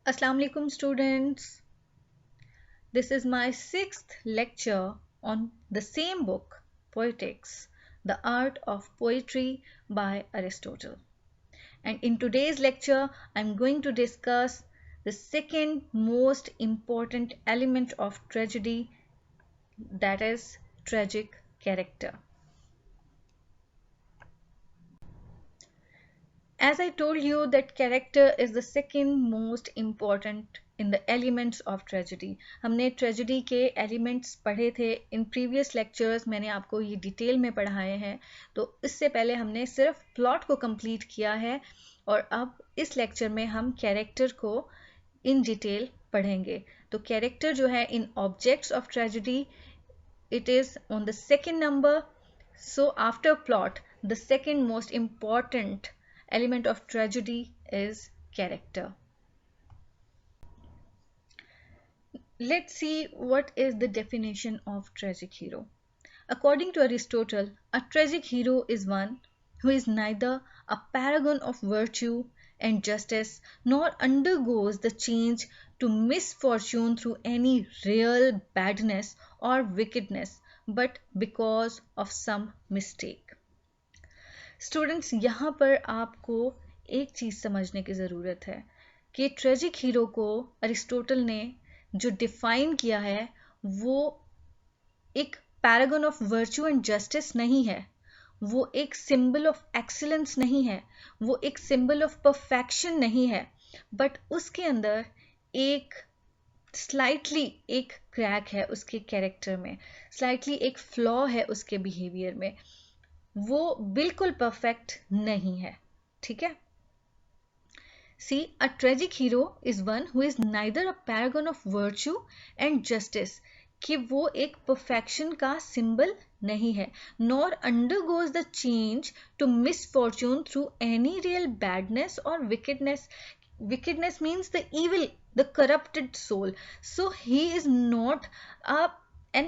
Assalamu alaikum students. This is my sixth lecture on the same book, Poetics, The Art of Poetry by Aristotle. And in today's lecture, I'm going to discuss the second most important element of tragedy, that is tragic character. As I told you that character is the second most important in the elements of tragedy. हमने tragedy के elements पढ़े थे in previous lectures, मैंने आपको ये detail में पढ़ाए हैं. तो इससे पहले हमने सिर्फ plot को complete किया है और अब इस lecture में हम character को in detail पढ़ेंगे. तो character जो है in objects of tragedy, it is on the second number. So after plot, the second most important element of tragedy is character. Let's see what is the definition of tragic hero. According to Aristotle, a tragic hero is one who is neither a paragon of virtue and justice nor undergoes the change to misfortune through any real badness or wickedness, but because of some mistake. Students यहाँ पर आपको एक चीज़ समझने की ज़रूरत है कि tragic hero को अरिस्टोटल ने जो डिफाइन किया है वो एक paragon of virtue and justice नहीं है, वो एक सिंबल ऑफ एक्सीलेंस नहीं है, वो एक सिंबल ऑफ परफेक्शन नहीं है, बट उसके अंदर एक स्लाइटली एक क्रैक है उसके कैरेक्टर में, स्लाइटली एक फ्लॉ है उसके बिहेवियर में, वो बिल्कुल परफेक्ट नहीं है. ठीक है. See a tragic hero is one who is neither a paragon of virtue and justice, कि वो एक परफेक्शन का सिंबल नहीं है, nor undergoes the change to misfortune through any real badness और wickedness. Wickedness means the evil, the corrupted soul. So he is not an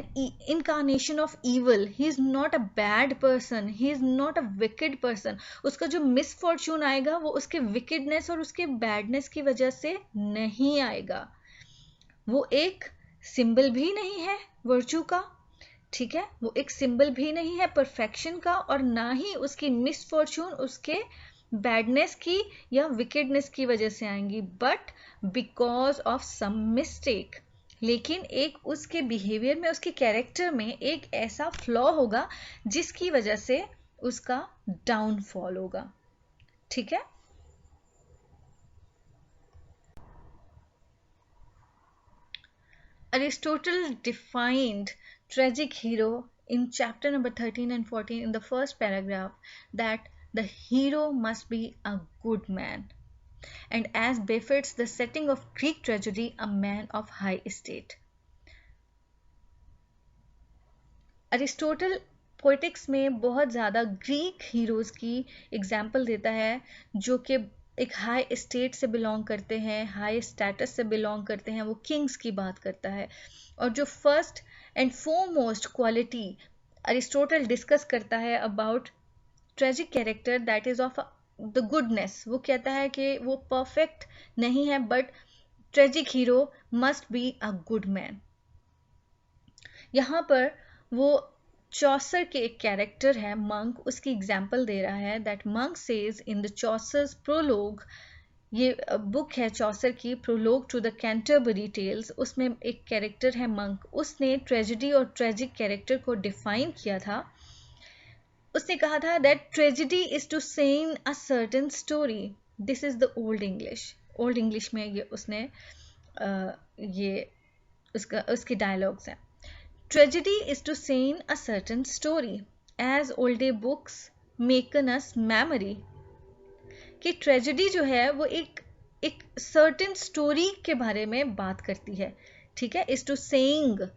incarnation of evil. He is not a bad person. He is not a wicked person. उसका जो misfortune आएगा वो उसके wickedness और उसके badness की वजह से नहीं आएगा. वो एक symbol भी नहीं है virtue का, ठीक है, वो एक symbol भी नहीं है perfection का, और ना ही उसकी misfortune उसके बैडनेस की या विकेडनेस की वजह से आएंगी, but because of some mistake. लेकिन एक उसके बिहेवियर में, उसके कैरेक्टर में एक ऐसा फ्लॉ होगा जिसकी वजह से उसका डाउनफॉल होगा. ठीक है. Aristotle defined tragic hero in chapter number 13 and 14 in the first paragraph that the hero must be a good man, and as befits the setting of Greek tragedy, a man of high estate. Aristotle poetics में बहुत ज़्यादा Greek heroes की example देता है जो कि एक high state से बिलोंग करते हैं, हाई स्टेटस से बिलोंग करते हैं, वो किंग्स की बात करता है. और जो first and foremost quality Aristotle discuss करता है about tragic character, that is of the goodness. वो कहता है कि वो परफेक्ट नहीं है, but tragic hero must be a good man. यहाँ पर वो चौसर के एक कैरेक्टर है मंक, उसकी एग्जाम्पल दे रहा है. That monk says in the Chaucer's prologue, ये बुक है चौसर की, prologue to the Canterbury Tales, उसमें एक कैरेक्टर है मंक. उसने ट्रेजिडी और ट्रेजिक कैरेक्टर को डिफाइन किया था. उसने कहा था that tragedy is to saying a certain story. This is the old English. Old English में ये उसने ये उसके डायलॉग्स हैं. Tragedy is to saying a certain story as olde books maken us memory. कि ट्रेजिडी जो है वो एक सर्टेन स्टोरी के बारे में बात करती है. ठीक है. इज टू सेइंग,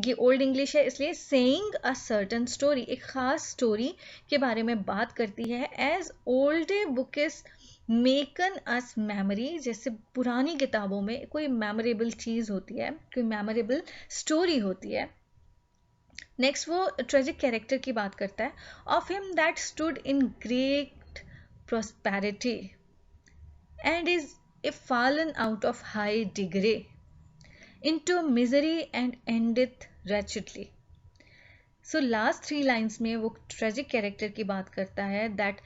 ये ओल्ड इंग्लिश है इसलिए सेइंग अ सर्टेन स्टोरी, एक खास स्टोरी के बारे में बात करती है. As olde books maken us memory, जैसे पुरानी किताबों में कोई मेमोरेबल चीज़ होती है, कोई मेमोरेबल स्टोरी होती है. नेक्स्ट वो ट्रेजिक कैरेक्टर की बात करता है. Of him that stood in great prosperity and is if fallen out of high degree into misery and endeth wretchedly. So last 3 lines में वो ट्रेजिक कैरेक्टर की बात करता है दैट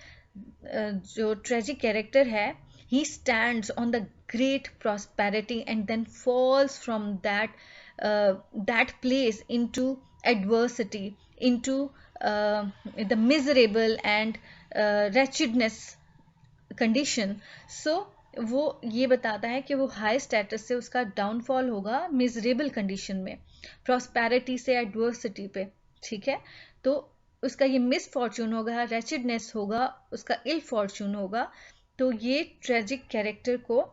जो ट्रेजिक कैरेक्टर है he stands on the great prosperity and then falls from that place into adversity, into the miserable and wretchedness condition. So वो ये बताता है कि वो हाई स्टेटस से उसका डाउनफॉल होगा मिजरेबल कंडीशन में, प्रॉस्पेरिटी से एडवर्सिटी पे, ठीक है. तो उसका ये मिस फॉर्चून होगा, रेचिडनेस होगा, उसका इल फॉर्चून होगा. तो ये ट्रेजिक कैरेक्टर को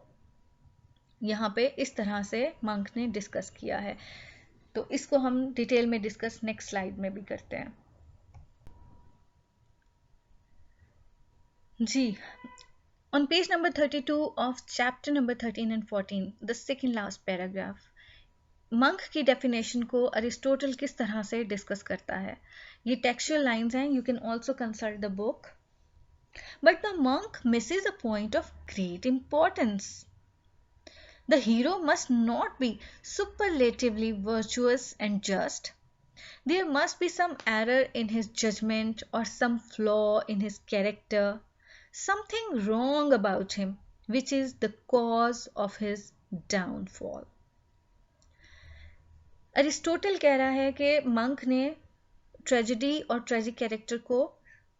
यहाँ पे इस तरह से मंक ने डिस्कस किया है. तो इसको हम डिटेल में डिस्कस नेक्स्ट स्लाइड में भी करते हैं. जी, on page number 32 of chapter number 13 and 14, the second last paragraph, monk की डेफिनेशन को अरिस्टोटल किस तरह से डिस्कस करता है. ये टेक्सचुअल लाइंस हैं, you can also consult the book. But the monk misses a point of great importance. The hero must not be superlatively virtuous and just. There must be some error in his judgment or some flaw in his character, something wrong about him, which is the cause of his downfall. Aristotle कह रहा है कि monk ने tragedy और tragic character को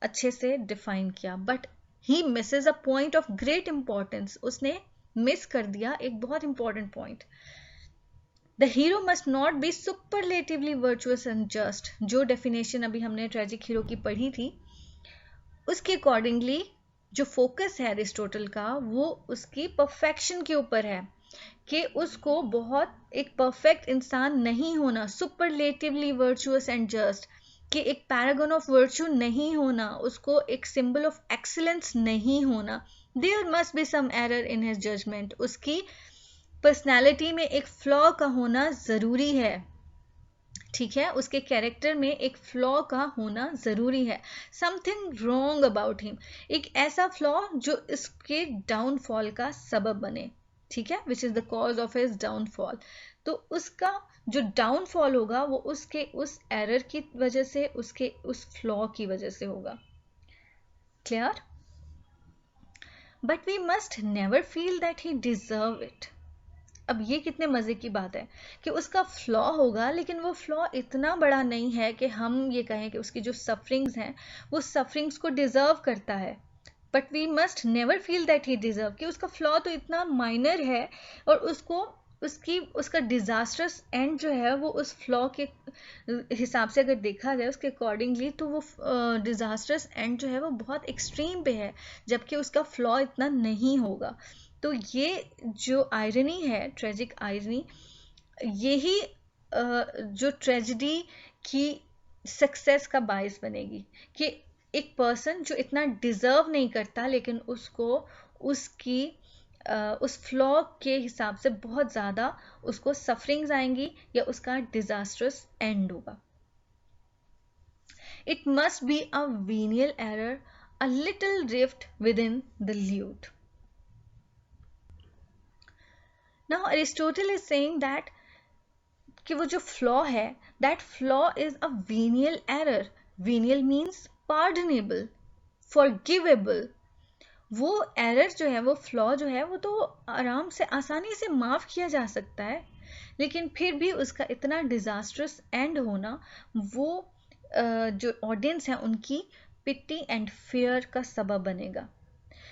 अच्छे से define किया, but he Mrs a point of great importance. उसने मिस कर दिया एक बहुत important point. The hero must not be superlatively virtuous and just. जो डेफिनेशन अभी हमने ट्रेजिक हीरो की पढ़ी थी, उसके अकॉर्डिंगली जो फोकस है अरिस्टोटल का वो उसकी परफेक्शन के ऊपर है कि उसको बहुत एक परफेक्ट इंसान नहीं होना, सुपरलेटिवली वर्चुअस एंड जस्ट, कि एक पैरागन ऑफ वर्च्यू नहीं होना, उसको एक सिंबल ऑफ एक्सीलेंस नहीं होना. There must be some error in his judgement. उसकी पर्सनैलिटी में एक फ्लॉ का होना ज़रूरी है, ठीक है. उसके कैरेक्टर में एक फ्लॉ का होना ज़रूरी है. समथिंग रॉन्ग अबाउट हिम, एक ऐसा फ्लॉ जो इसके डाउनफॉल का सबब बने, ठीक है, which is the cause of his downfall. तो उसका जो डाउनफॉल होगा वो उसके उस एरर की वजह से, उसके उस फ्लॉ की वजह से होगा. Clear? But we must never feel that he deserve it. अब ये कितने मज़े की बात है कि उसका फ्लॉ होगा, लेकिन वो फ्लॉ इतना बड़ा नहीं है कि हम ये कहें कि उसकी जो सफरिंग्स हैं वो सफरिंग्स को डिज़र्व करता है. But we must never feel that he deserve, कि उसका फ्लॉ तो इतना माइनर है और उसका डिज़ास्टरस एंड जो है वो उस फ्लॉ के हिसाब से अगर देखा जाए उसके अकॉर्डिंगली, तो वो डिज़ास्टरस एंड जो है वो बहुत एक्सट्रीम पे है, जबकि उसका फ्लॉ इतना नहीं होगा. तो ये जो आयरनी है, ट्रेजिक आयरनी, यही जो ट्रेजिडी की सक्सेस का बायस बनेगी कि एक पर्सन जो इतना डिजर्व नहीं करता, लेकिन उसको उसकी उस फ्लॉ के हिसाब से बहुत ज़्यादा उसको सफरिंग्स आएंगी या उसका डिजास्टरस एंड होगा. It must be a venial error, a little rift with in the lewd. Now Aristotle is saying that कि वो जो फ्लॉ है, that flaw is a venial error. Venial means pardonable, forgivable. वो error जो है, वो flaw जो है, वो तो आराम से आसानी से माफ़ किया जा सकता है, लेकिन फिर भी उसका इतना डिज़ास्ट्रस एंड होना वो जो ऑडियंस है उनकी पिटी एंड फियर का सबब बनेगा.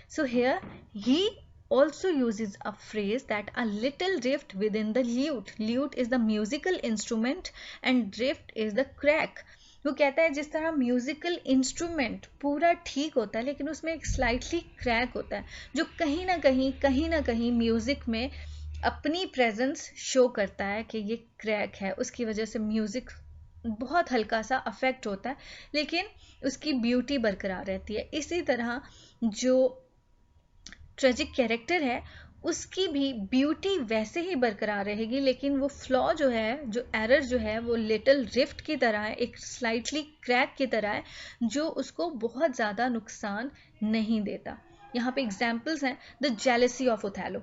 So here he also uses a phrase that a little rift within the lute. Lute is the musical instrument and rift is the crack. वो कहता है जिस तरह म्यूजिकल इंस्ट्रूमेंट पूरा ठीक होता है, लेकिन उसमें एक स्लाइटली क्रैक होता है जो कहीं ना कहीं म्यूजिक में अपनी प्रेजेंस शो करता है कि ये क्रैक है. उसकी वजह से म्यूजिक बहुत हल्का सा अफेक्ट होता है, लेकिन उसकी ब्यूटी बरकरार रहती है. इसी तरह जो ट्रेजिक कैरेक्टर है उसकी भी ब्यूटी वैसे ही बरकरार रहेगी, लेकिन वो फ्लॉ जो है, जो एरर जो है, वो लिटिल रिफ्ट की तरह है, एक स्लाइटली क्रैक की तरह है जो उसको बहुत ज़्यादा नुकसान नहीं देता. यहाँ पे एग्जाम्पल्स हैं. The jealousy of Othello.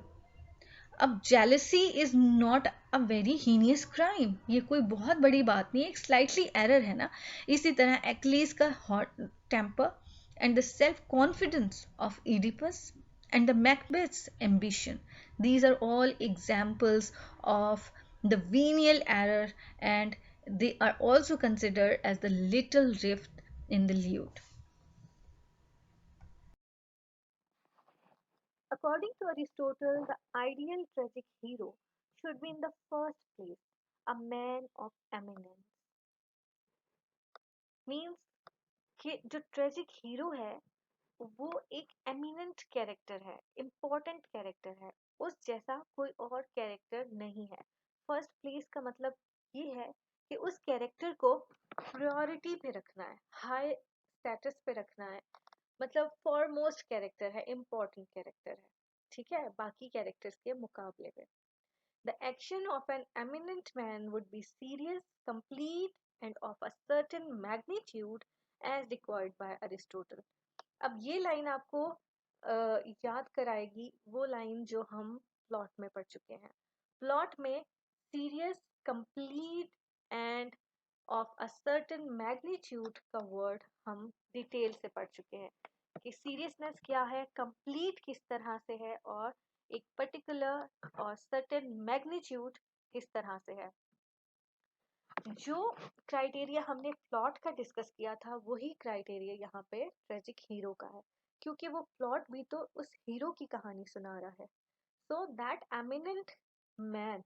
अब jealousy is not a very heinous crime, ये कोई बहुत बड़ी बात नहीं है, एक स्लाइटली एरर है ना. इसी तरह एक्लीज का hot temper and the self confidence of Oedipus and the Macbeth's ambition. These are all examples of the venial error, and they are also considered as the little rift in the lute. According to Aristotle, the ideal tragic hero should be in the first place a man of eminence. Means कि जो tragic hero है वो एक eminent character है, important character है, उस जैसा कोई और कैरेक्टर नहीं है. फर्स्ट प्लेस का मतलब ये है कि उस कैरेक्टर को प्रायोरिटी पे रखना है, हाई स्टेटस पे रखना है, मतलब फॉरमोस्ट कैरेक्टर है, इम्पोर्टेंट कैरेक्टर है, ठीक है, बाकी कैरेक्टर्स के मुकाबले में. The action of an eminent man would be serious, complete, and of a certain magnitude as required by Aristotle. अब ये लाइन आपको याद कराएगी वो लाइन जो हम प्लॉट में पढ़ चुके हैं. प्लॉट में serious, complete end of a certain magnitude का वर्ड हम डिटेल से पढ़ चुके हैं कि सीरियसनेस क्या है, कंप्लीट किस तरह से है, और एक पर्टिकुलर और सर्टेन मैग्नीट्यूड किस तरह से है. जो क्राइटेरिया हमने प्लॉट का डिस्कस किया था वही क्राइटेरिया यहाँ पे ट्रेजिक हीरो का है, क्योंकि वो प्लॉट भी तो उस हीरो की कहानी सुना रहा है. So that eminent man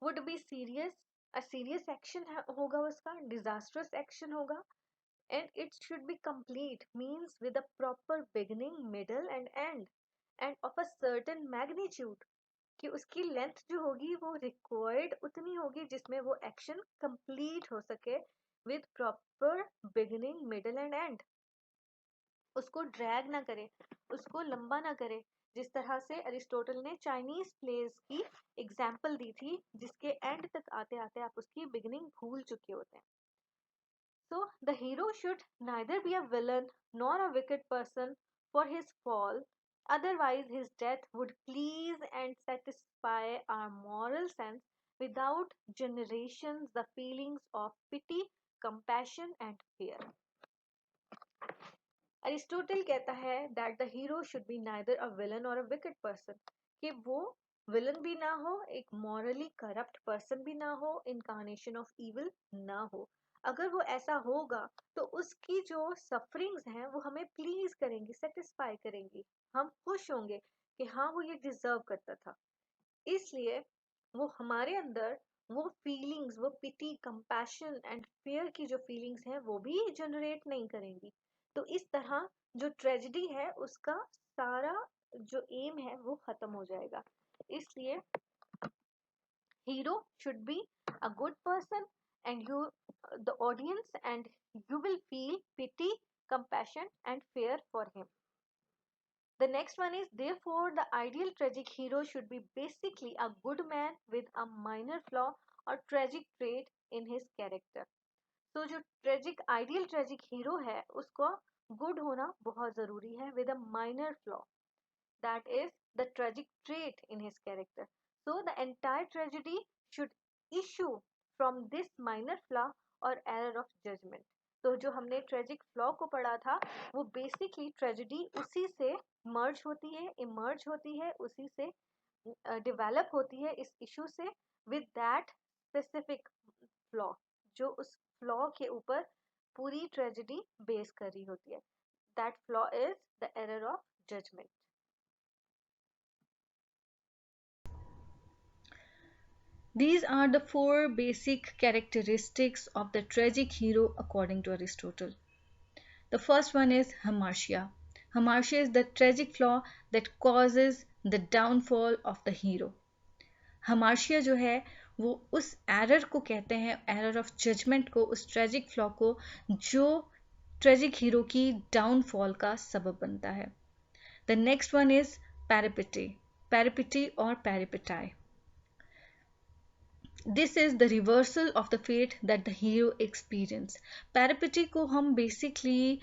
would be serious, a serious action होगा, उसका डिजास्टरस एक्शन होगा, and it should be complete, means with a proper beginning, middle and end, and of a certain magnitude, कि उसकी लेंथ जो होगी वो required उतनी होगी जिसमें वो एक्शन कंप्लीट हो सके with proper beginning, middle and and. उसको ड्रैग ना करे, उसको लंबा ना करे, जिस तरह से अरिस्टोटल ने चाइनीज प्लेस की एग्जाम्पल दी थी जिसके एंड तक आते आते आप उसकी बिगिनिंग भूल चुके होते हैं. So the hero should neither be a villain nor a wicked person for his fall, otherwise his death would please and satisfy our moral sense without generations the feelings of pity, compassion and fear. Aristotle कहता है that the hero should be neither a villain or a wicked person, कि वो villain भी ना हो, एक morally corrupt person भी ना हो, इनकारनेशन ऑफ इविल ना हो. अगर वो ऐसा होगा तो उसकी जो सफरिंग्स हैं वो हमें प्लीज करेंगी, सेटिस्फाई करेंगी, हम खुश होंगे कि हाँ वो ये डिजर्व करता था. इसलिए वो हमारे अंदर वो फीलिंग्स, वो पिटी, कंपैशन एंड फियर की जो फीलिंग्स हैं वो भी जनरेट नहीं करेंगी. तो इस तरह जो ट्रेजेडी है उसका सारा जो एम है वो खत्म हो जाएगा. इसलिए hero should be a good person, and you, the audience, and you will feel pity, compassion and fear for him. The next one is, therefore the ideal tragic hero should be basically a good man with a minor flaw or tragic trait in his character. तो जो tragic ideal tragic hero है उसको good होना बहुत जरूरी है with a minor flaw, that is the tragic trait in his character. So the entire tragedy should issue from this minor flaw or error of judgment. तो जो हमने tragic flaw को पढ़ा था वो बेसिकली ट्रेजेडी उसी से मर्ज होती है, इमर्ज होती है, उसी से डेवलप होती है, इस इशू से, विद दैट स्पेसिफिक फ्लॉ, जो उस फ्लॉ के ऊपर पूरी ट्रेजेडी बेस कर रही होती है. That flaw is the error of judgement. These are the four basic characteristics of the tragic hero according to Aristotle. The first one is hamartia. Hamartia is the tragic flaw that causes the downfall of the hero. hamartia जो है वो उस error को कहते हैं, error of judgement को, उस tragic flaw को जो ट्रेजिक हीरो की डाउनफॉल का सबब बनता है. The next one is peripety. Peripety और peripeteia. This is the reversal of the fate that the hero experience. Peripety को हम basically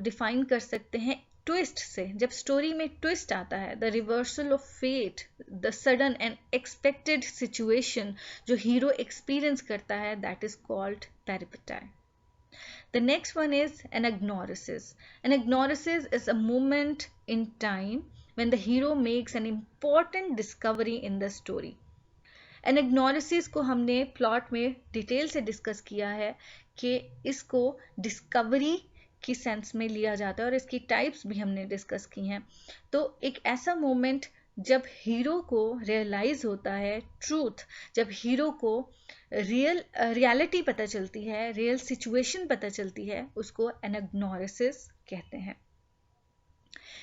define कर सकते हैं ट्विस्ट से, जब स्टोरी में ट्विस्ट आता है, the reversal of fate, the sudden and expected situation जो हीरो एक्सपीरियंस करता है, that is called peripeteia. The next one is anagnorisis. Anagnorisis is a moment in time when the hero makes an important discovery in the story. एनाग्नोरिसिस को हमने plot में detail से discuss किया है कि इसको डिस्कवरी की सेंस में लिया जाता है और इसकी टाइप्स भी हमने डिस्कस की हैं. तो एक ऐसा मोमेंट जब हीरो को रियलाइज होता है ट्रूथ, जब हीरो को रियलिटी पता चलती है, रियल सिचुएशन पता चलती है, उसको एनाग्नोरिसिस कहते हैं.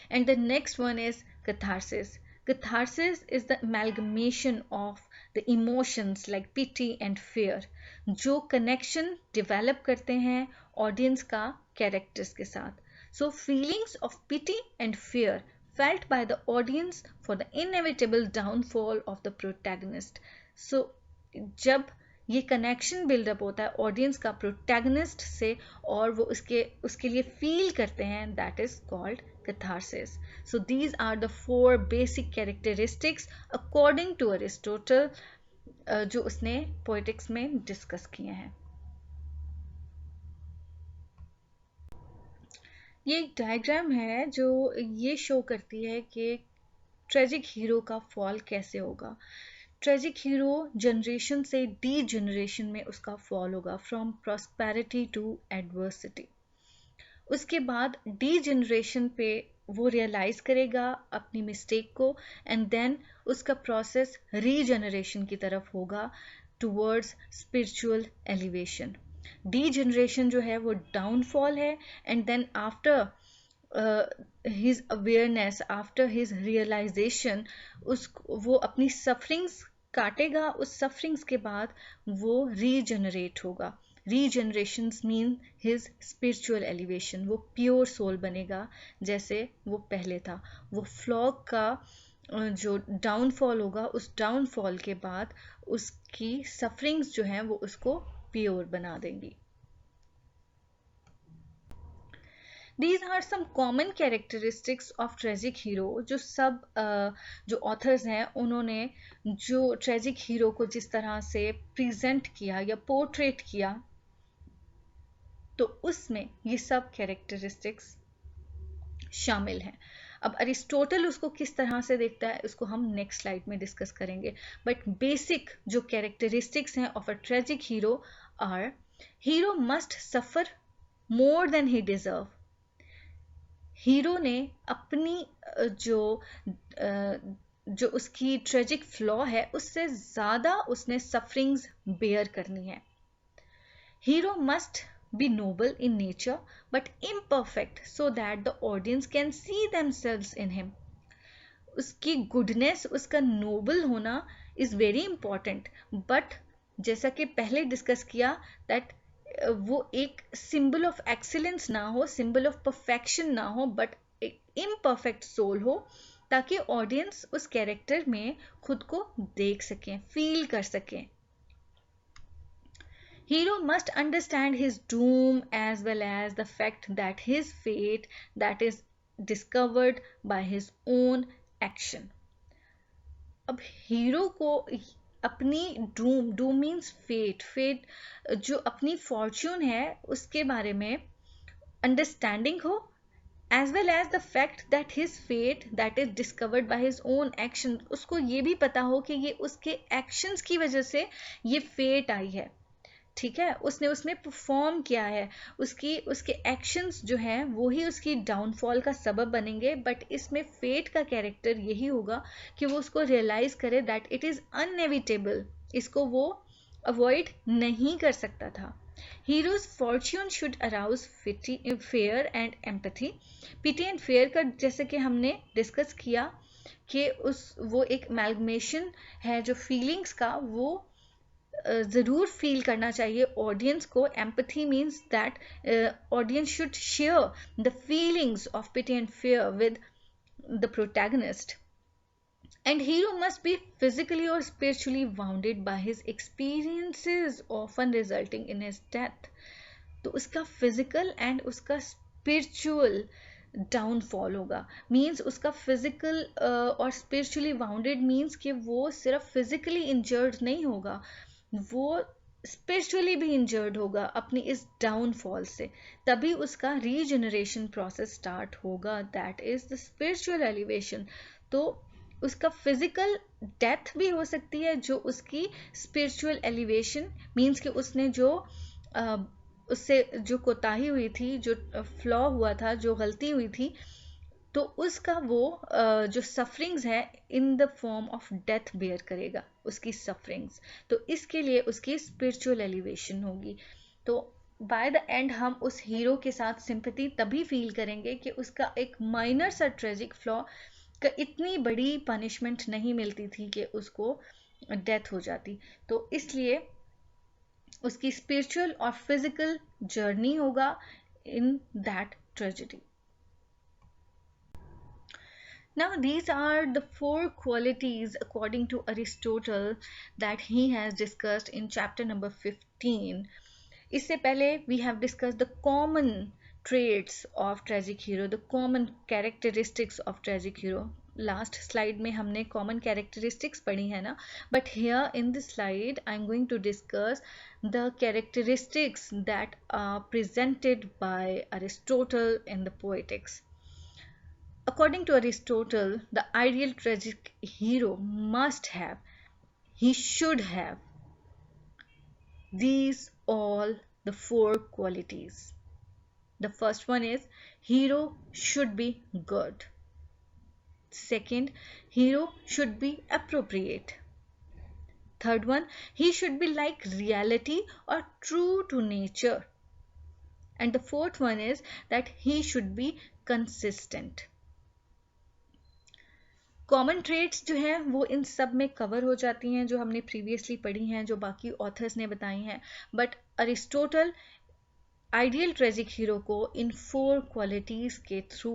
And the next one is catharsis. Catharsis is the amalgamation of the emotions like pity and fear जो connection develop करते हैं audience का characters के साथ. So feelings of pity and fear felt by the audience for the inevitable downfall of the protagonist. So जब ये connection buildup होता है ऑडियंस का प्रोटैगनिस्ट से और वो उसके लिए फील करते हैं, that is called catharsis. So these are the 4 basic characteristics according to Aristotle जो उसने पोएटिक्स में डिस्कस किए हैं. ये एक डायग्राम है जो ये शो करती है कि ट्रेजिक हीरो का फॉल कैसे होगा. ट्रेजिक हीरो जनरेशन से डी जनरेशन में उसका फॉल होगा, फ्रॉम प्रॉस्पेरिटी टू एडवर्सिटी. उसके बाद डी जनरेशन पे वो रियलाइज करेगा अपनी मिस्टेक को एंड देन उसका प्रोसेस रीजनरेशन की तरफ होगा towards spiritual elevation. Degeneration जो है वो डाउनफॉल है and then after his awareness, after his realisation, वो अपनी सफरिंग्स काटेगा, उस सफरिंग्स के बाद वो रीजनरेट होगा. रीजनरेशंस मीन हिज स्पिरिचुअल एलिवेशन, वो प्योर सोल बनेगा जैसे वो पहले था. वो फ्लॉग का जो डाउनफॉल होगा, उस डाउनफॉल के बाद उसकी सफरिंग्स जो हैं वो उसको प्योर बना देंगी. These are some common characteristics of tragic hero जो सब जो authors हैं उन्होंने जो tragic hero को जिस तरह से present किया या portrait किया, तो उसमें ये सब characteristics शामिल हैं. अब अरिस्टोटल उसको किस तरह से देखता है उसको हम नेक्स्ट स्लाइड में डिस्कस करेंगे. बट बेसिक जो कैरेक्टरिस्टिक्स हैं of a tragic hero are: hero must suffer more than he deserve. Hero ने अपनी जो उसकी ट्रेजिक फ्लॉ है उससे ज़्यादा उसने सफरिंग्स बेयर करनी है. Hero must be noble in nature but imperfect so that the audience can see themselves in him. उसकी गुडनेस, उसका नोबल होना is very important, but जैसा कि पहले डिस्कस किया दैट वो एक सिंबल ऑफ एक्सीलेंस ना हो, सिंबल ऑफ परफेक्शन ना हो, बट एक इम्परफेक्ट सोल हो ताकि ऑडियंस उस कैरेक्टर में खुद को देख सकें, फील कर सकें. Hero must understand his doom as well as the fact that his fate that is discovered by his own action. अब हीरो को अपनी डूम मीन्स फेट जो अपनी फॉर्च्यून है उसके बारे में अंडरस्टैंडिंग हो, as well as the fact that his fate that is discovered by his own action. उसको ये भी पता हो कि ये उसके एक्शंस की वजह से ये फेट आई है, ठीक है, उसने परफॉर्म किया है, उसके एक्शंस जो हैं वो ही उसकी डाउनफॉल का सबब बनेंगे. बट इसमें फेट का कैरेक्टर यही होगा कि वो उसको रियलाइज करे दैट इट इज़ अनएविटेबल, इसको वो अवॉइड नहीं कर सकता था. Hero's fortune should arouse fear and empathy. Pity and fear का जैसे कि हमने डिस्कस किया कि वो एक एमैल्गमेशन है जो फीलिंग्स का, वो ज़रूर फील करना चाहिए ऑडियंस को. Empathy means that audience should share the feelings of pity and fear with the protagonist. And hero must be physically और spiritually wounded by his experiences often resulting in his death. तो उसका physical and उसका spiritual downfall होगा। Means उसका physical और spiritually wounded means कि वो सिर्फ फिजिकली इंजर्ड नहीं होगा, वो स्पिरिचुअली भी इंजर्ड होगा अपनी इस डाउनफॉल से। तभी उसका रीजनरेशन प्रोसेस स्टार्ट होगा, that is the spiritual elevation. तो उसका फिजिकल डेथ भी हो सकती है, जो उसकी स्पिरिचुअल एलिवेशन मीन्स कि उसने जो उससे जो कोताही हुई थी, जो फ्लॉ हुआ था, जो गलती हुई थी, तो उसका वो जो सफरिंग्स है in the form of death bear करेगा उसकी सफरिंग्स। तो इसके लिए उसकी स्पिरिचुअल एलिवेशन होगी। तो बाय द एंड हम उस हीरो के साथ सिंपैथी तभी फील करेंगे कि उसका एक माइनर सा ट्रेजिक फ्लॉ का इतनी बड़ी पनिशमेंट नहीं मिलती थी कि उसको डेथ हो जाती। तो इसलिए उसकी स्पिरिचुअल और फिजिकल जर्नी होगा in that tragedy. Now, these are the four qualities according to Aristotle that he has discussed in chapter number 15. इससे पहले we have discussed the common traits of tragic hero, the common characteristics of tragic hero. Last slide में हमने common characteristics पढ़ी है ना, but here in this slide I am going to discuss the characteristics that are presented by Aristotle in the Poetics. According to Aristotle, the ideal tragic hero must have, he should have these all the four qualities. The first one is hero should be good. Second, hero should be appropriate. Third one, he should be like reality or true to nature. And the fourth one is that he should be consistent. Common traits जो हैं वो इन सब में cover हो जाती हैं, जो हमने प्रीवियसली पढ़ी हैं, जो बाकी ऑथर्स ने बताई हैं। But Aristotle ideal tragic hero को इन 4 क्वालिटीज के थ्रू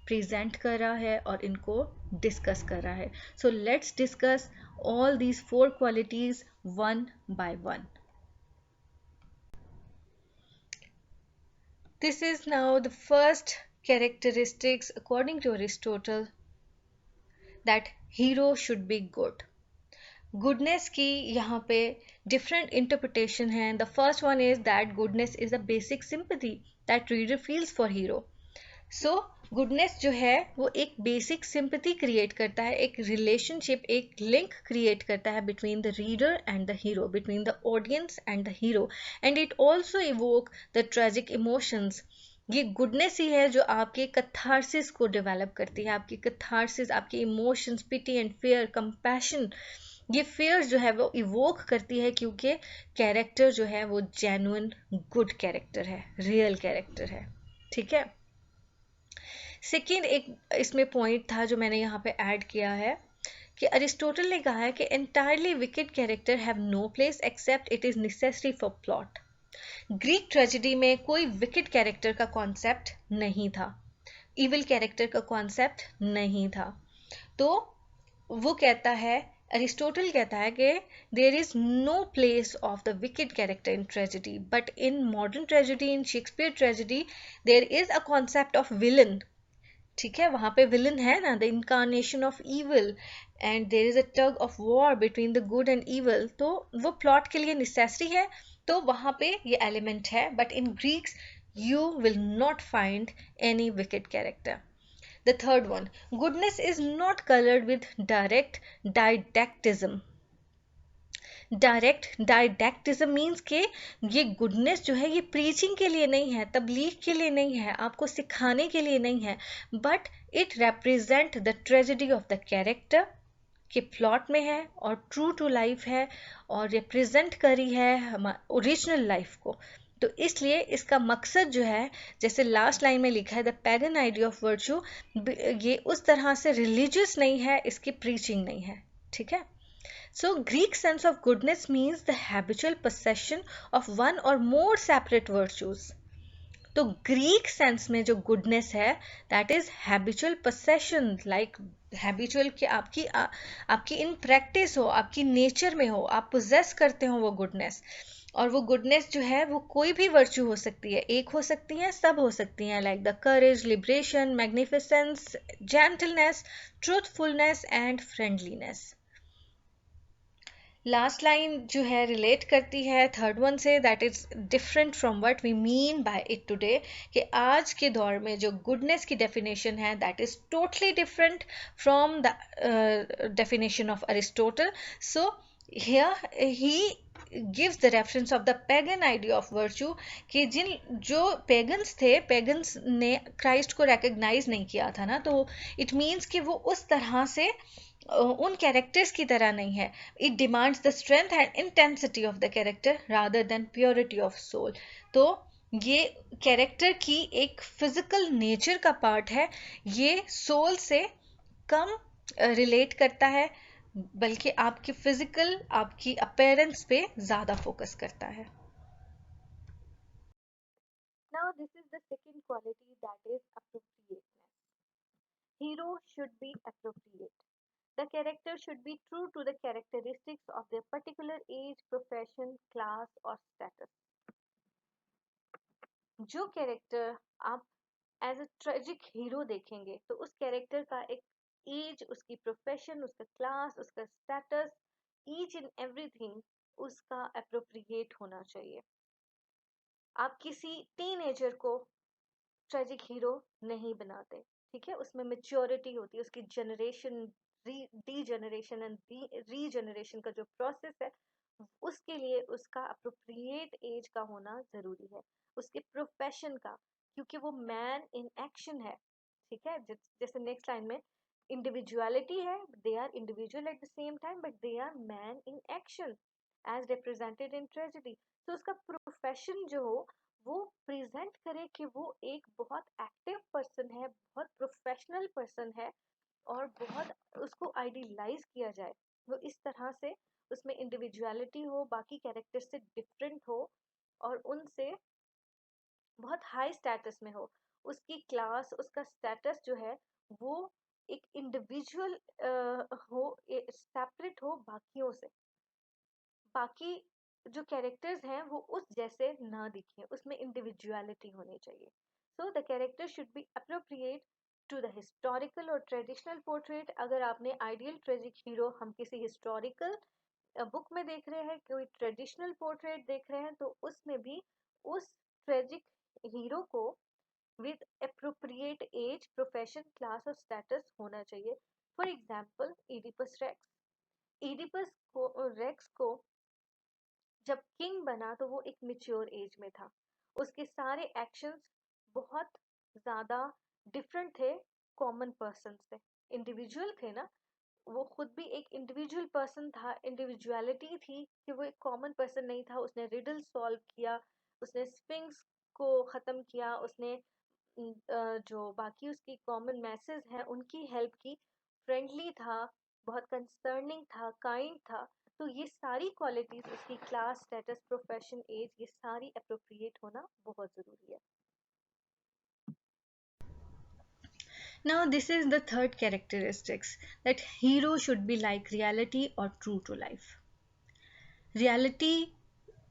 प्रेजेंट कर रहा है और इनको डिस्कस कर रहा है। So let's discuss all these 4 qualities one by one. This is now the first characteristics according to Aristotle, that hero should be good. Goodness की यहाँ पे different interpretation है. The first one is that goodness is a basic sympathy that reader feels for hero. So goodness जो है वो एक basic sympathy create करता है, एक relationship, एक link create करता है between the reader and the hero, between the audience and the hero, and it also evoke the tragic emotions. ये गुडनेस ही है जो आपके कथारसिस को डेवलप करती है, आपकी कथारसिस, आपके emotions, pity and fear, compassion, ये फेयर जो है वो इवोक करती है, क्योंकि कैरेक्टर जो है वो जेन्युइन गुड कैरेक्टर है, रियल कैरेक्टर है। ठीक है। सेकेंड एक इसमें पॉइंट था जो मैंने यहाँ पे ऐड किया है कि अरिस्टोटल ने कहा है कि entirely wicked character have no place except it is necessary for plot. Greek tragedy में कोई विकेट कैरेक्टर का कॉन्सेप्ट नहीं था, इविल कैरेक्टर का कॉन्सेप्ट नहीं था। तो वो कहता है, अरिस्टोटल कहता है कि there is no place of the wicked character in tragedy, but in modern tragedy, in Shakespeare tragedy, there is a concept of villain. ठीक है, वहां पे विलन है ना, the incarnation of evil, and there is a tug of war between the good and evil. तो वो plot के लिए नेसेसरी है, तो वहां पे ये एलिमेंट है। But in Greeks you will not find any wicked character. The third one, goodness is not coloured with direct didacticism. Direct didacticism means के ये गुडनेस जो है ये प्रीचिंग के लिए नहीं है, तबलीग के लिए नहीं है, आपको सिखाने के लिए नहीं है, but it represent the tragedy of the character के प्लॉट में है और ट्रू टू लाइफ है और रिप्रेजेंट करी है हमारे ओरिजिनल लाइफ को। तो इसलिए इसका मकसद जो है, जैसे लास्ट लाइन में लिखा है, the pagan idea of virtue, ये उस तरह से रिलीजियस नहीं है, इसकी प्रीचिंग नहीं है। ठीक है। So Greek sense of goodness means the habitual possession of one or more separate virtues. तो ग्रीक सेंस में जो गुडनेस है that is habitual possession, like habitual कि आपकी इन प्रैक्टिस हो, आपकी नेचर में हो, आप पोजेस करते हो वो गुडनेस। और वो गुडनेस जो है वो कोई भी वर्च्यू हो सकती है, एक हो सकती है, सब हो सकती हैं, like the courage, liberation, magnificence, gentleness, truthfulness and friendliness. Last line जो है रिलेट करती है थर्ड वन से, that is different from what we mean by it today, कि आज के दौर में जो गुडनेस की डेफिनेशन है that is totally different from the definition of Aristotle. So here he gives the reference of the pagan idea of virtue, कि जिन जो पेगन्स थे, पेगन्स ने क्राइस्ट को रिकग्नाइज नहीं किया था ना, तो इट मीन्स कि वो उस तरह से उन कैरेक्टर्स की तरह नहीं है. It demands the strength and intensity of the character rather than purity of soul. तो ये कैरेक्टर की एक फिजिकल नेचर का पार्ट है, ये सोल से कम रिलेट करता है, बल्कि आपकी फिजिकल, आपकी अपीयरेंस पे ज़्यादा फोकस करता है. Now this is the second quality, that is appropriateness. Hero should be appropriate. The character should be true to the characteristics of their particular age, profession, class or status. जो character आप as a tragic hero देखेंगे तो उस character का एक as, उसकी profession, उसका class, उसका स्टेटस, ईच एंड एवरीथिंग उसका अप्रोप्रिएट होना चाहिए. आप किसी टीनेजर को ट्रेजिक हीरो नहीं बनाते, ठीक है, उसमें मेच्योरिटी होती है, उसकी generation, D generation and regeneration का जो प्रोसेस है, उसके लिए उसका अप्रोप्रिएट एज का होना जरूरी है. उसके प्रोफेशन का, क्योंकि वो मैन इन एक्शन है, ठीक है, जैसे नेक्स्ट लाइन में इंडिविजुअलिटी है, they are individual at the same time but they are man in action as represented in tragedy. तो उसका प्रोफेशन जो हो वो प्रेजेंट करे कि वो एक बहुत एक्टिव पर्सन है, बहुत प्रोफेशनल पर्सन है, और बहुत उसको आइडियलाइज किया जाए, वो इस तरह से उसमें इंडिविजुअलिटी हो, बाकी कैरेक्टर से डिफरेंट हो और उनसे बहुत हाई स्टेटस में हो. उसकी क्लास, उसका स्टेटस जो है वो एक इंडिविजुअल हो, सेपरेट हो बाकियों से. बाकी जो कैरेक्टर्स हैं वो उस जैसे ना दिखें, उसमें इंडिविजुअलिटी होनी चाहिए. So the character should be appropriate to the historical और ट्रेडिशनल पोर्ट्रेट. अगर आपने आइडियल ट्रेजिक हीरो हम किसी हिस्टोरिकल बुक में देख रहे हैं, कोई ट्रेडिशनल पोर्ट्रेट देख रहे हैं, तो उसमें भी उस ट्रेजिक हीरो को with appropriate age, profession, class और स्टेटस होना चाहिए. For example Oedipus Rex. Oedipus को रेक्स को जब किंग बना तो वो एक मेच्योर एज में था. उसके सारे एक्शंस बहुत ज्यादा डिफरेंट थे कॉमन पर्सन से. इंडिविजुअल थे ना, वो खुद भी एक इंडिविजुअल पर्सन था, इंडिविजुअलिटी थी कि वो एक कॉमन पर्सन नहीं था. उसने रिडल सॉल्व किया, उसने स्फिंक्स को खत्म किया, उसने जो बाकी उसकी कॉमन मैसेज हैं उनकी हेल्प की, फ्रेंडली था, बहुत कंसर्निंग था, काइंड था. तो ये सारी क्वालिटीज, उसकी क्लास, स्टेटस, प्रोफेशन, एज, ये सारी अप्रोप्रिएट होना बहुत जरूरी है. Now this is the third characteristics, that hero should be like reality or true to life. Reality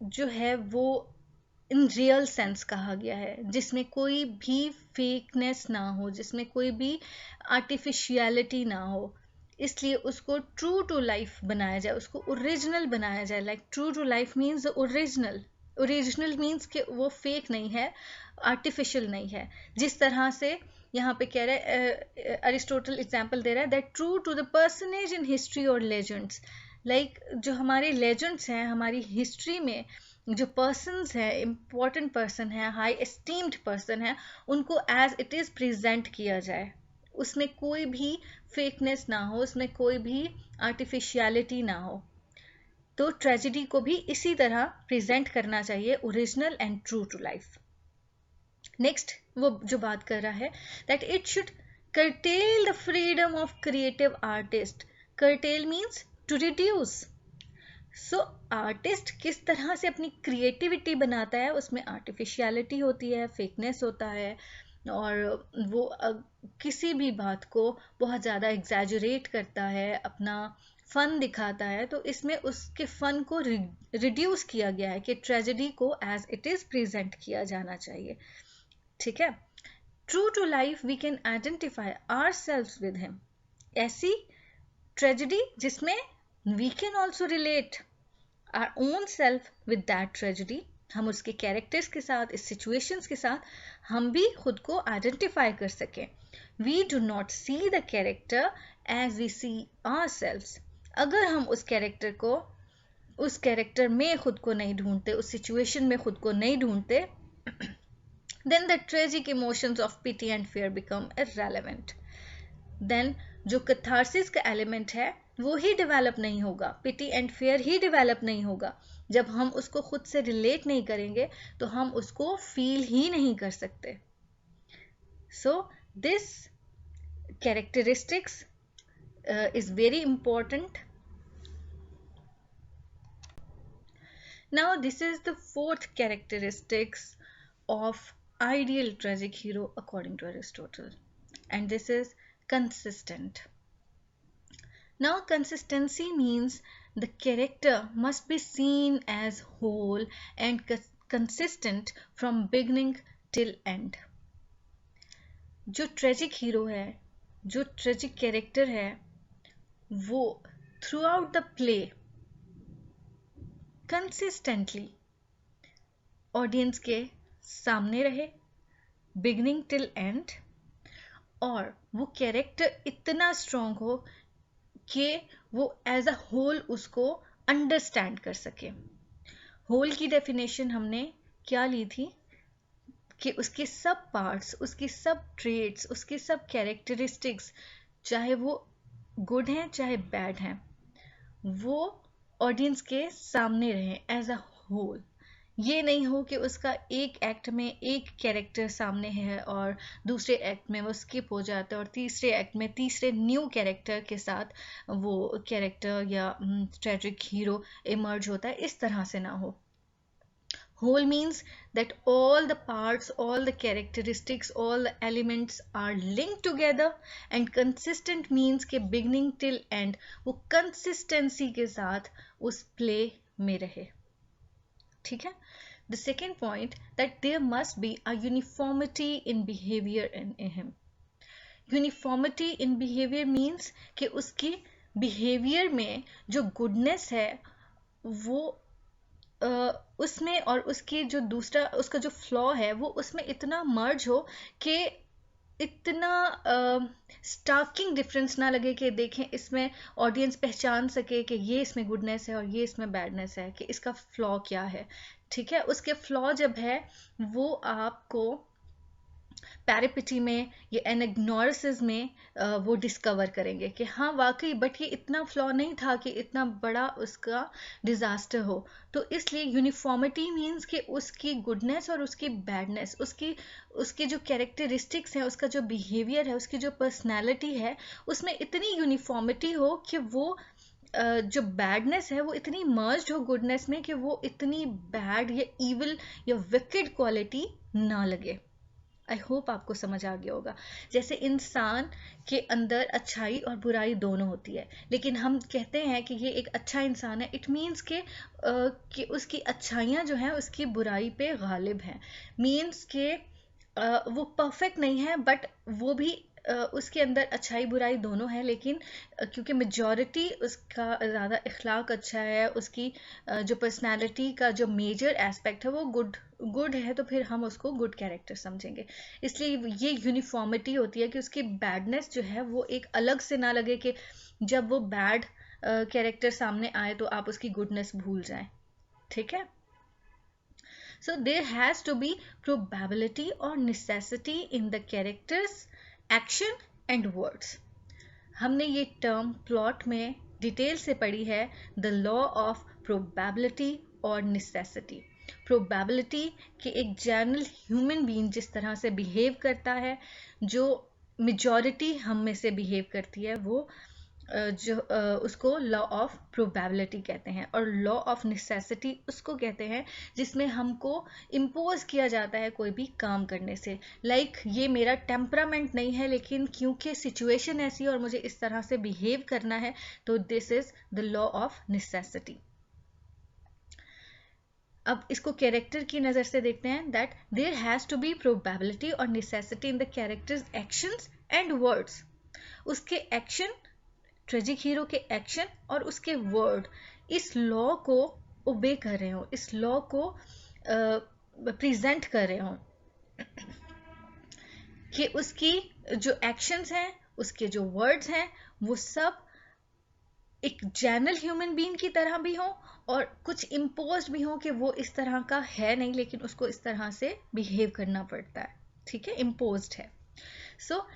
जो है वो इन रियल सेंस कहा गया है, जिसमें कोई भी फेकनेस ना हो, जिसमें कोई भी आर्टिफिशियलिटी ना हो, इसलिए उसको ट्रू टू लाइफ बनाया जाए, उसको ओरिजिनल बनाया जाए. Like true to life means original. Original means कि वो फेक नहीं है, आर्टिफिशियल नहीं है. जिस तरह से यहाँ पे कह रहा है अरिस्टोटल एग्जाम्पल दे रहा है, that true to the personage in history और लेजेंड्स. लाइक जो हमारे लेजेंड्स हैं, हमारी हिस्ट्री में जो पर्सन्स हैं, इम्पॉर्टेंट पर्सन हैं, हाई एस्टीम्ड पर्सन हैं, उनको एज इट इज़ प्रेजेंट किया जाए. उसमें कोई भी फेकनेस ना हो, उसमें कोई भी आर्टिफिशियलिटी ना हो. तो ट्रेजिडी को भी इसी तरह प्रेजेंट करना चाहिए, original and true to life. Next वो जो बात कर रहा है, that it should curtail the freedom of creative artist. curtail means to reduce. So artist किस तरह से अपनी क्रिएटिविटी बनाता है, उसमें आर्टिफिशियलिटी होती है, फेकनेस होता है, और वो किसी भी बात को बहुत ज़्यादा एग्जैजरेट करता है, अपना फन दिखाता है, तो इसमें उसके फन को रिड्यूस किया गया है कि ट्रेजेडी को एज इट इज प्रेजेंट किया जाना चाहिए, ठीक है। True to life we can identify ourselves with him, ऐसी ट्रेजेडी जिसमें we can also relate our own self with that tragedy, हम उसके कैरेक्टर्स के साथ, इस सिचुएशंस के साथ हम भी खुद को आइडेंटिफाई कर सकें। We do not see the character as we see ourselves, अगर हम उस कैरेक्टर को, उस कैरेक्टर में खुद को नहीं ढूंढते, उस सिचुएशन में खुद को नहीं ढूंढते, then the tragic emotions of pity and fear become irrelevant. Then जो catharsis का element है वो ही develop नहीं होगा, pity and fear he develop नहीं होगा। जब हम उसको खुद से relate नहीं करेंगे तो हम उसको feel ही नहीं कर सकते। So this characteristics is very important. Now this is the fourth characteristics of ideal tragic hero according to Aristotle, and this is consistent. Now consistency means the character must be seen as whole and consistent from beginning till end. जो tragic hero है, जो tragic character है, वो through out the play consistently audience के सामने रहे, beginning till and, और वो कैरेक्टर इतना स्ट्रांग हो कि वो एज अ होल उसको अंडरस्टैंड कर सके। होल की डेफिनेशन हमने क्या ली थी कि उसके सब पार्ट्स, उसकी सब ट्रेट्स, उसकी सब कैरेक्टरिस्टिक्स, चाहे वो गुड हैं चाहे बैड हैं, वो ऑडियंस के सामने रहें एज अ होल। ये नहीं हो कि उसका एक एक्ट में एक कैरेक्टर सामने है और दूसरे एक्ट में वो स्किप हो जाता है और तीसरे एक्ट में तीसरे न्यू कैरेक्टर के साथ वो कैरेक्टर या ट्रेजिक हीरो इमर्ज होता है, इस तरह से ना हो। Whole means that all the parts, all the characteristics, all the elements are linked together, and consistent means कि beginning till end वो consistency के साथ उस play में रहे, ठीक है। The second point, that there must be a uniformity in behavior in him. Uniformity in behavior means कि उसकी behavior में जो goodness है वो उसमें, और उसकी जो दूसरा उसका जो फ्लॉ है वो उसमें इतना मर्ज हो कि इतना स्टार्किंग डिफरेंस ना लगे कि देखें इसमें ऑडियंस पहचान सके कि ये इसमें गुडनेस है और ये इसमें बैडनेस है, कि इसका फ्लॉ क्या है, ठीक है। उसके फ्लॉ जब है वो आपको पैरापिटी में या एनाग्नोसिस में वो डिस्कवर करेंगे कि हाँ वाकई, बट ये इतना फ्लॉ नहीं था कि इतना बड़ा उसका डिजास्टर हो। तो इसलिए यूनिफॉर्मिटी मीन्स कि उसकी गुडनेस और उसकी बैडनेस, उसकी जो कैरेक्टरिस्टिक्स हैं, उसका जो बिहेवियर है, उसकी जो पर्सनैलिटी है, उसमें इतनी यूनिफॉर्मिटी हो कि वो जो बैडनेस है वो इतनी मर्ज्ड हो गुडनेस में कि वो इतनी बैड या इविल या विकेड क्वालिटी ना लगे। आई होप आपको समझ आ गया होगा। जैसे इंसान के अंदर अच्छाई और बुराई दोनों होती है, लेकिन हम कहते हैं कि ये एक अच्छा इंसान है, इट मीन्स कि उसकी अच्छाइयाँ जो हैं उसकी बुराई पे गालिब हैं। मीन्स के वो परफेक्ट नहीं है, बट वो भी उसके अंदर अच्छाई बुराई दोनों है, लेकिन क्योंकि मेजॉरिटी उसका ज़्यादा इखलाक अच्छा है, उसकी जो पर्सनालिटी का जो मेजर एस्पेक्ट है वो गुड है, तो फिर हम उसको गुड कैरेक्टर समझेंगे। इसलिए ये यूनिफॉर्मिटी होती है कि उसकी बैडनेस जो है वो एक अलग से ना लगे कि जब वो बैड कैरेक्टर सामने आए तो आप उसकी गुडनेस भूल जाएं, ठीक है। So there has to be probability or necessity in the characters, action and words. हमने ये टर्म प्लॉट में डिटेल से पढ़ी है, द लॉ ऑफ प्रोबेबिलिटी और नेसेसिटी। प्रोबेबिलिटी कि एक जनरल ह्यूमन बीइंग जिस तरह से बिहेव करता है, जो मेजॉरिटी हम में से बिहेव करती है, वो उसको लॉ ऑफ प्रोबेबिलिटी कहते हैं, और लॉ ऑफ नेसेसिटी उसको कहते हैं जिसमें हमको इम्पोज किया जाता है कोई भी काम करने से। ये मेरा टेम्परामेंट नहीं है, लेकिन क्योंकि सिचुएशन ऐसी है और मुझे इस तरह से बिहेव करना है, तो this is the law of necessity. अब इसको कैरेक्टर की नज़र से देखते हैं, that there has to be probability और necessity in the character's actions and words. उसके एक्शन, ट्रेजिक हीरो के एक्शन और उसके वर्ड इस लॉ को ओबे कर रहे हो, इस लॉ को प्रेजेंट कर रहे हो कि उसकी जो एक्शंस हैं, उसके जो वर्ड्स हैं, वो सब एक जनरल ह्यूमन बीइंग की तरह भी हो और कुछ इम्पोज भी हो कि वो इस तरह का है नहीं, लेकिन उसको इस तरह से बिहेव करना पड़ता है, ठीक है, इम्पोज्ड है। सो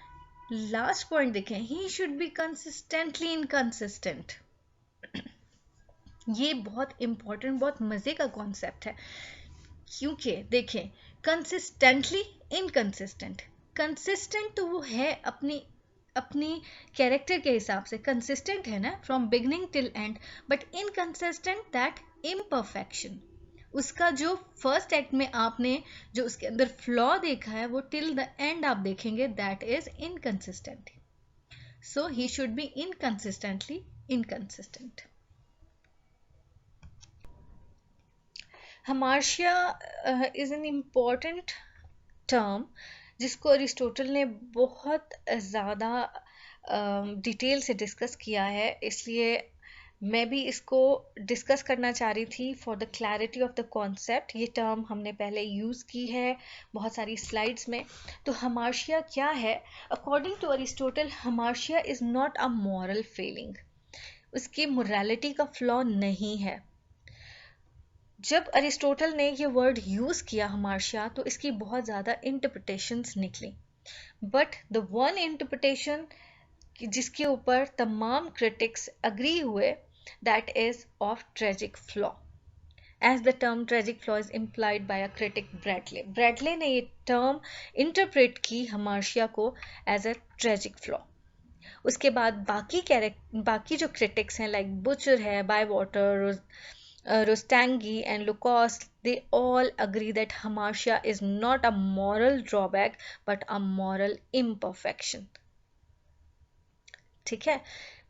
लास्ट पॉइंट देखें, ही शुड बी कंसिस्टेंटली इनकंसिस्टेंट। ये बहुत इंपॉर्टेंट, बहुत मजे का कॉन्सेप्ट है, क्योंकि देखें, कंसिस्टेंटली इनकंसिस्टेंट, कंसिस्टेंट तो वो है अपनी अपनी कैरेक्टर के हिसाब से कंसिस्टेंट है ना, from beginning till and, but inconsistent that imperfection. उसका जो फर्स्ट एक्ट में आपने जो उसके अंदर फ्लॉ देखा है, वो टिल द एंड आप देखेंगे that is inconsistent. So he should be inconsistently inconsistent. Hamartia is an important term जिसको अरिस्टोटल ने बहुत ज़्यादा डिटेल से डिस्कस किया है, इसलिए मैं भी इसको डिस्कस करना चाह रही थी for the clarity of the concept. ये टर्म हमने पहले यूज़ की है बहुत सारी स्लाइड्स में। तो हमार्शिया क्या है? According to Aristotle, hamartia is not a moral failing, उसकी मोरालिटी का फ्लॉ नहीं है। जब अरिस्टोटल ने ये वर्ड यूज़ किया हमार्शिया, तो इसकी बहुत ज़्यादा इंटरप्रिटेशंस निकली, बट द वन इंटरप्रिटेशन जिसके ऊपर तमाम क्रिटिक्स अग्री हुए, that is of tragic flaw, as the term tragic flaw is implied by a critic Bradley. Bradley ने ये टर्म इंटरप्रेट की हमार्शिया को एज अ ट्रेजिक फ्लॉ। उसके बाद बाकी जो क्रिटिक्स हैं, लाइक बुचर है, by water, Rostangi and Lucas, they all agree that hamartia is not a moral drawback but a moral imperfection. ठीक है,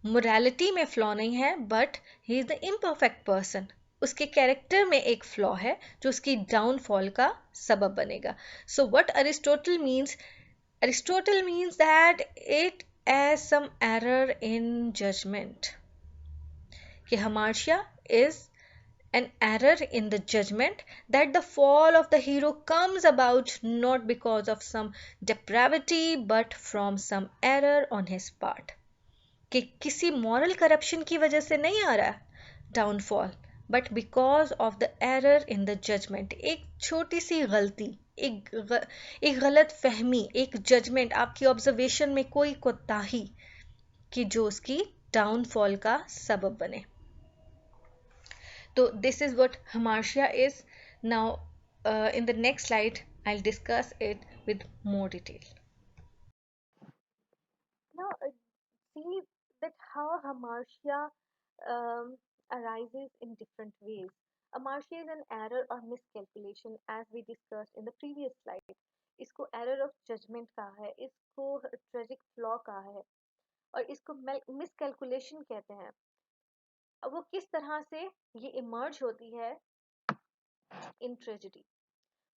मोरालिटी में फ्लॉ नहीं है, but he is the imperfect person. उसके कैरेक्टर में एक फ्लॉ है जो उसकी डाउनफॉल का सबब बनेगा। So what Aristotle means that it as some error in judgement, कि hamartia is an error in the judgment, that the fall of the hero comes about not because of some depravity but from some error on his part, कि किसी moral corruption की वजह से नहीं आ रहा downfall, but because of the error in the judgement. एक छोटी सी गलती, एक गलत फहमी, एक जजमेंट, आपकी ऑब्जर्वेशन में कोई कोताही कि जो उसकी डाउनफॉल का सबब बने। So this is what hamartia is. Now in the next slide I'll discuss it with more detail. Now see that how hamartia um, arises in different ways. Hamartia is an error or miscalculation, as we discussed in the previous slide. इसको error of judgment कहा है, इसको tragic flaw कहा है, और इसको miscalculation कहते हैं। अब वो किस तरह से ये इमर्ज होती है in tragedy?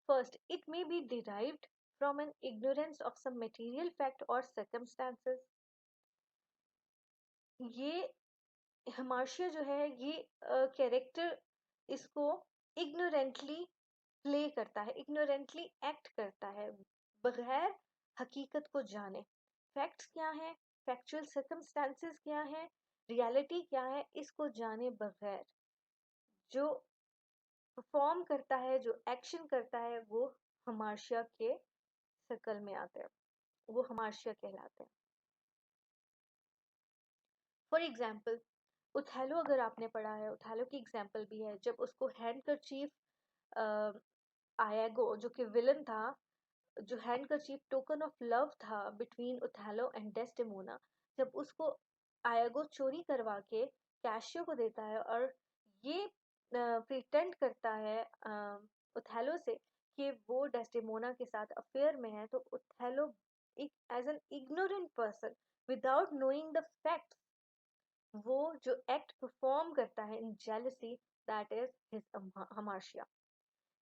First, it may be derived from an ignorance of some material fact or circumstances. ये हमार्शिया जो है, ये कैरेक्टर इसको इग्नोरेंटली प्ले करता है, इग्नोरेंटली एक्ट करता है, बगैर हकीकत को जाने। फैक्ट्स क्या है, फैक्चुअल सर्कमस्टांसेस क्या है, रियलिटी क्या है, इसको जाने बगैर जो परफॉर्म करता है, जो एक्शन करता है, वो हमार्शिया के सर्कल में आते हैं, वो हमार्शिया कहलाते हैं। फॉर एग्जाम्पल, उथैलो अगर आपने पढ़ा है, उथैलो की एग्जाम्पल भी है, जब उसको हैंडकरचीफ आयागो जो कि विलन था, जो हैंडकरचीफ टोकन ऑफ लव था बिटवीन उथैलो एंड डेस्डेमोना, जब उसको आयागो चोरी करवा के कैशियो को देता है और ये प्रिटेंड करता है ओथेलो से कि वो डेस्डेमोना के साथ अफेयर में है, तो ओथेलो एक as an ignorant person without knowing the fact वो जो एक्ट परफॉर्म करता है in jealousy, that is his hamartia.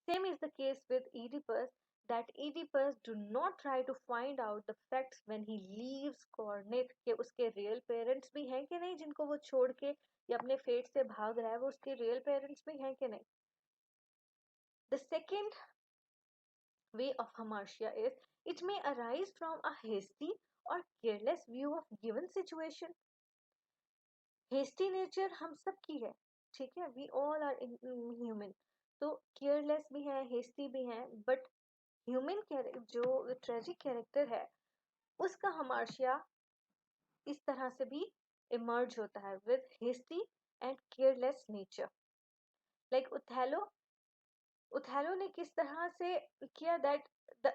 Same is the case with Oedipus, that Oedipus do not try to find out the facts when he leaves Corinth कि उसके real parents भी हैं कि नहीं जिनको वो छोड़ के या अपने fate से भाग रहा है, वो उसके real parents भी हैं कि नहीं. The second way of hamartia is it may arise from a hasty or careless view of given situation. Hasty nature हम सब की है, ठीक है, we all are human. तो केयरलेस भी हैं, हेस्टी भी हैं, बट ह्यूमन जो ट्रेजिक कैरेक्टर है उसका हमार्शिया इस तरह से भी इमर्ज होता है with hasty and careless nature. Like Othello ने किस तरह से किया that the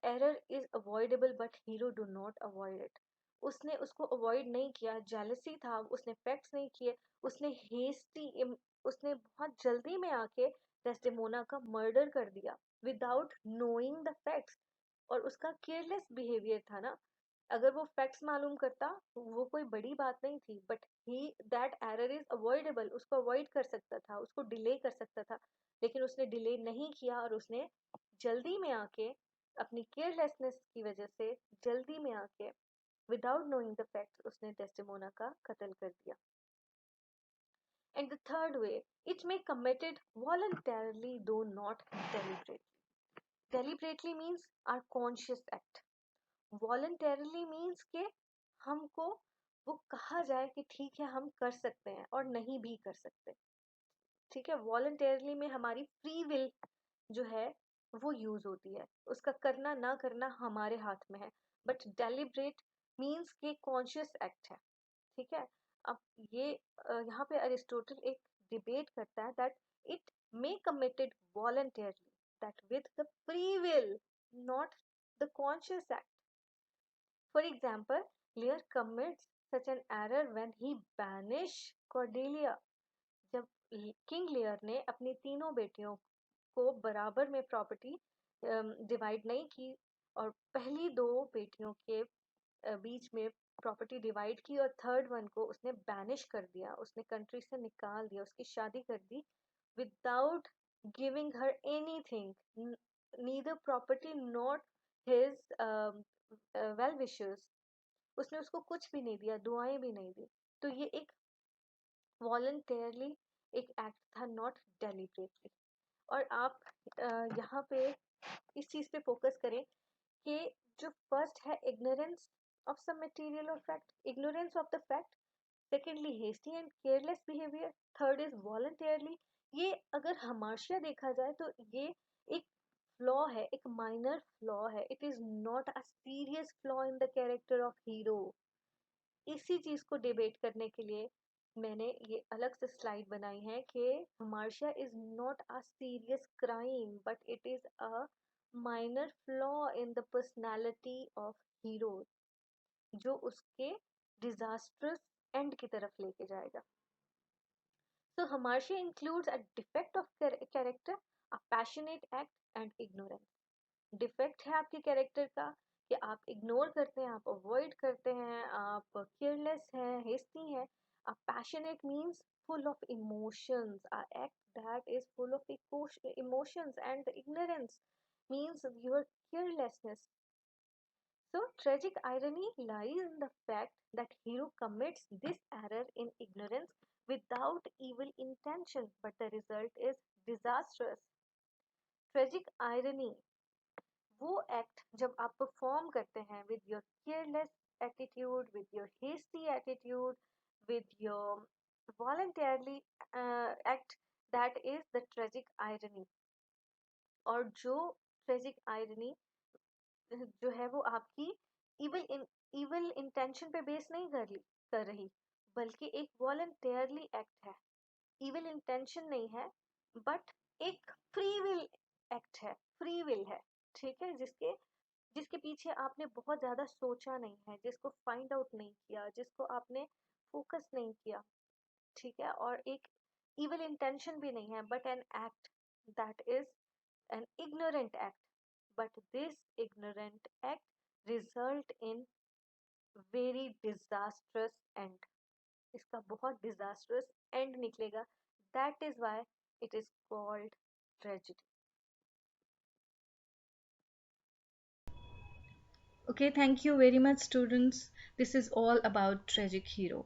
error is avoidable but hero do not avoid it. उसने उसको अवॉइड नहीं किया, जेलसी था, उसने फैक्ट्स नहीं किए, उसने बहुत जल्दी में आके डेस्डेमोना का मर्डर कर दिया विदाउट नोइंग द फैक्ट्स. और उसका केयरलेस बिहेवियर था ना. अगर वो फैक्ट्स मालूम करता तो वो कोई बड़ी बात नहीं थी, but he that error is avoidable, उसको अवॉइड कर सकता था, उसको डिले कर सकता था, लेकिन उसने डिले नहीं किया और उसने जल्दी में आके अपनी केयरलेसनेस की वजह से जल्दी में आके विदाउट नोइंग द फैक्ट उसने डेस्टिमोना का कत्ल कर दिया. And the third way, it may committed voluntarily though not deliberately. Deliberately means or conscious act. Voluntarily means के हमको वो कहा जाए कि ठीक है हम कर सकते हैं और नहीं भी कर सकते. ठीक है, वॉलंटरली में हमारी फ्री विल जो है वो यूज होती है, उसका करना ना करना हमारे हाथ में है. बट डेलिब्रेट मीन्स के कॉन्शियस एक्ट है. ठीक है. अब ये यहाँ पे अरिस्टोटल एक डिबेट करता है that it may committed voluntarily, that with the free will, not the conscious act. For example, Lear commits such an error when he banished Cordelia. जब किंग लेयर ने अपनी तीनों बेटियों को बराबर में प्रॉपर्टी डिवाइड नहीं की और पहली दो बेटियों के बीच में प्रॉपर्टी डिवाइड की और थर्ड वन को उसने बैनिश कर दिया, उसने कंट्री से निकाल दिया, उसकी शादी कर दी without giving her anything, neither property not his well wishers. उसने उसको कुछ भी नहीं दिया, दुआएं भी नहीं दी. तो ये एक वॉलंटरली एक एक्ट था, नॉट डेलिबरेटली. और आप यहाँ पे इस चीज पे फोकस करें कि जो फर्स्ट है इग्नोरेंस ऑफ सम मटेरियल और fact, ignorance of the fact, secondly hasty and careless behaviour, third is voluntarily. ये अगर हमाशिया देखा जाए तो ये एक फ्लॉ है, एक माइनर फ्लॉ है. It is not a serious flaw in the character of hero. इसी चीज को डिबेट करने के लिए मैंने ये अलग से स्लाइड बनाई है कि hamartia is not a serious crime but it is a minor flaw in the personality of hero जो उसके डिजास्ट्रस एंड की तरफ लेके जाएगा. So hamartia includes a defect of character, a passionate act and ignorance. Defect है आपके character का कि आप इग्नोर करते हैं, आप अवॉइड करते हैं, आप केयरलेस हैं, हेस्टी हैं. A passionate means full of emotions, a act that is full of emotions, and the ignorance means your carelessness. So tragic irony lies in the fact that hero commits this error in ignorance without evil intention, but the result is disastrous. Tragic irony वो act जब आप perform करते हैं with your careless attitude, with your hasty attitude, with your voluntarily act, that is the tragic irony. और जो tragic irony जो है वो आपकी इविल इंटेंशन पे बेस नहीं कर रही, बल्कि एक वॉलंटरली एक्ट है. इविल इंटेंशन नहीं है बट एक फ्री विल एक्ट है, फ्री विल है. ठीक है, जिसके जिसके पीछे आपने बहुत ज़्यादा सोचा नहीं है, जिसको फाइंड आउट नहीं किया, जिसको आपने फोकस नहीं किया, ठीक है, और एक इविल इंटेंशन भी नहीं है, but an act that is an ignorant act, but this ignorant act result in very disastrous end. इसका बहुत disastrous end निकलेगा. That is why it is called tragedy. Okay, thank you very much, students. This is all about Tragic Hero.